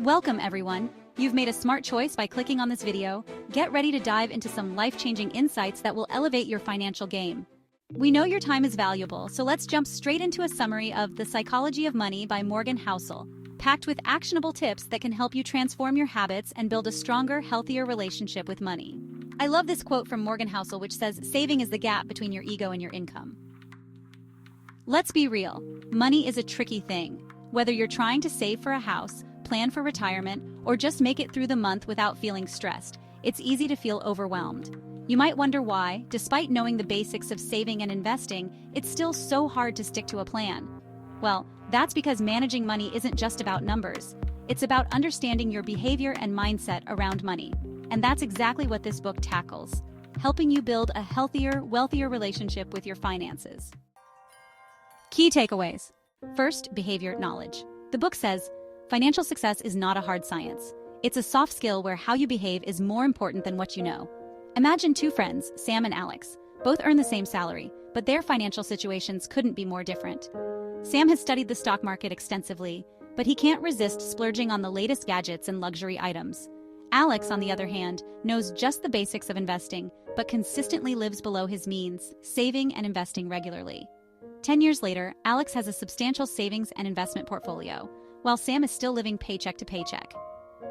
Welcome everyone! You've made a smart choice by clicking on this video. Get ready to dive into some life-changing insights that will elevate your financial game. We know your time is valuable, so let's jump straight into a summary of The Psychology of Money by Morgan Housel, packed with actionable tips that can help you transform your habits and build a stronger, healthier relationship with money. I love this quote from Morgan Housel, which says, "Saving is the gap between your ego and your income." Let's be real, money is a tricky thing. Whether you're trying to save for a house, plan for retirement, or just make it through the month without feeling stressed, it's easy to feel overwhelmed. You might wonder why, despite knowing the basics of saving and investing, it's still so hard to stick to a plan. Well, that's because managing money isn't just about numbers. It's about understanding your behavior and mindset around money. And that's exactly what this book tackles, helping you build a healthier, wealthier relationship with your finances. Key takeaways. First, behavior knowledge. The book says, financial success is not a hard science. It's a soft skill where how you behave is more important than what you know. Imagine two friends, Sam and Alex. Both earn the same salary, but their financial situations couldn't be more different. Sam has studied the stock market extensively, but he can't resist splurging on the latest gadgets and luxury items. Alex, on the other hand, knows just the basics of investing, but consistently lives below his means, saving and investing regularly. 10 years later, Alex has a substantial savings and investment portfolio, while Sam is still living paycheck to paycheck.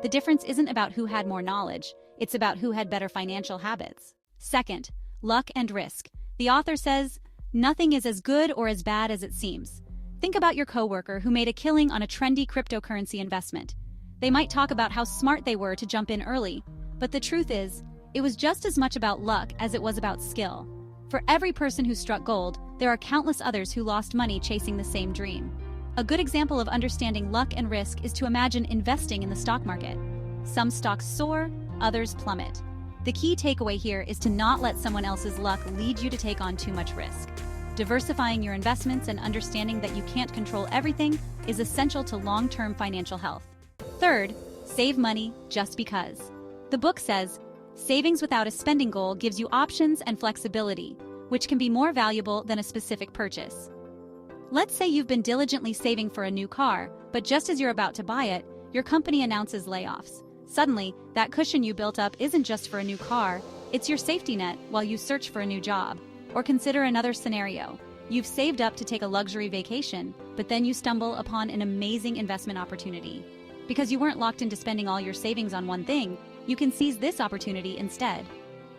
The difference isn't about who had more knowledge, it's about who had better financial habits. Second, luck and risk. The author says, nothing is as good or as bad as it seems. Think about your coworker who made a killing on a trendy cryptocurrency investment. They might talk about how smart they were to jump in early, but the truth is, it was just as much about luck as it was about skill. For every person who struck gold, there are countless others who lost money chasing the same dream. A good example of understanding luck and risk is to imagine investing in the stock market. Some stocks soar, others plummet. The key takeaway here is to not let someone else's luck lead you to take on too much risk. Diversifying your investments and understanding that you can't control everything is essential to long-term financial health. Third, save money just because. The book says, savings without a spending goal gives you options and flexibility, which can be more valuable than a specific purchase. Let's say you've been diligently saving for a new car, but just as you're about to buy it, your company announces layoffs. Suddenly, that cushion you built up isn't just for a new car, it's your safety net while you search for a new job. Or consider another scenario. You've saved up to take a luxury vacation, but then you stumble upon an amazing investment opportunity. Because you weren't locked into spending all your savings on one thing, you can seize this opportunity instead.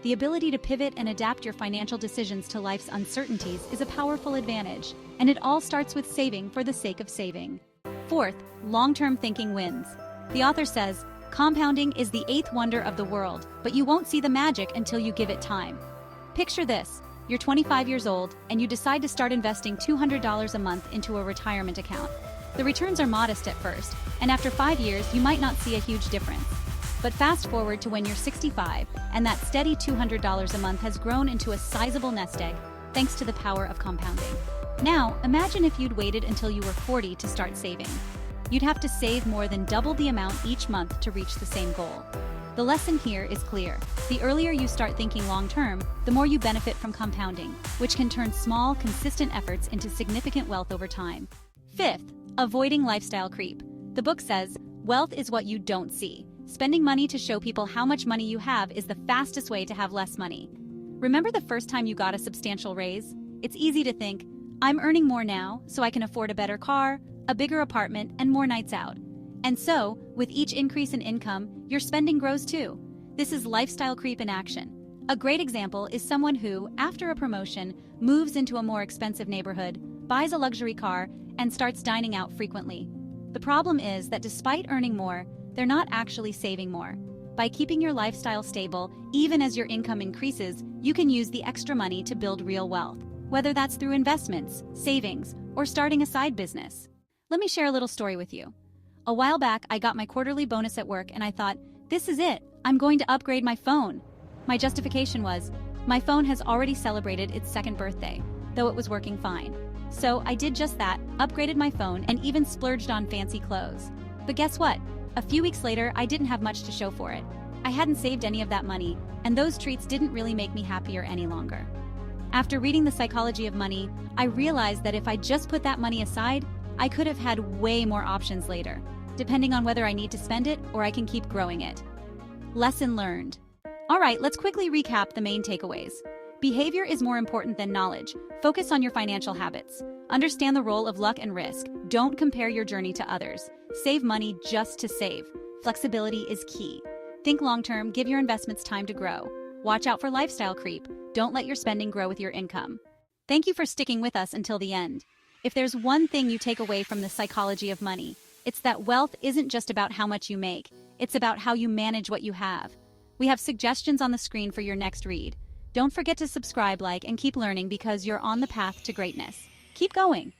The ability to pivot and adapt your financial decisions to life's uncertainties is a powerful advantage, and it all starts with saving for the sake of saving. Fourth, long-term thinking wins. The author says, compounding is the eighth wonder of the world, but you won't see the magic until you give it time. Picture this, you're 25 years old, and you decide to start investing $200 a month into a retirement account. The returns are modest at first, and after 5 years, you might not see a huge difference. But fast forward to when you're 65, and that steady $200 a month has grown into a sizable nest egg, thanks to the power of compounding. Now, imagine if you'd waited until you were 40 to start saving. You'd have to save more than double the amount each month to reach the same goal. The lesson here is clear. The earlier you start thinking long-term, the more you benefit from compounding, which can turn small, consistent efforts into significant wealth over time. Fifth, avoiding lifestyle creep. The book says, wealth is what you don't see. Spending money to show people how much money you have is the fastest way to have less money. Remember the first time you got a substantial raise? It's easy to think, I'm earning more now, so I can afford a better car, a bigger apartment, and more nights out. And so, with each increase in income, your spending grows too. This is lifestyle creep in action. A great example is someone who, after a promotion, moves into a more expensive neighborhood, buys a luxury car, and starts dining out frequently. The problem is that despite earning more, they're not actually saving more. By keeping your lifestyle stable, even as your income increases, you can use the extra money to build real wealth, whether that's through investments, savings, or starting a side business. Let me share a little story with you. A while back, I got my quarterly bonus at work and I thought, this is it, I'm going to upgrade my phone. My justification was, my phone has already celebrated its second birthday, though it was working fine. So I did just that, upgraded my phone, and even splurged on fancy clothes. But guess what? A few weeks later, I didn't have much to show for it. I hadn't saved any of that money, and those treats didn't really make me happier any longer. After reading The Psychology of Money, I realized that if I just put that money aside, I could have had way more options later. depending on whether I need to spend it or I can keep growing it. Lesson learned. All right, let's quickly recap the main takeaways. Behavior is more important than knowledge. Focus on your financial habits. Understand the role of luck and risk. Don't compare your journey to others. Save money just to save. Flexibility is key. Think long-term, give your investments time to grow. Watch out for lifestyle creep. Don't let your spending grow with your income. Thank you for sticking with us until the end. If there's one thing you take away from the psychology of money, it's that wealth isn't just about how much you make. It's about how you manage what you have. We have suggestions on the screen for your next read. Don't forget to subscribe, like, and keep learning because you're on the path to greatness. Keep going.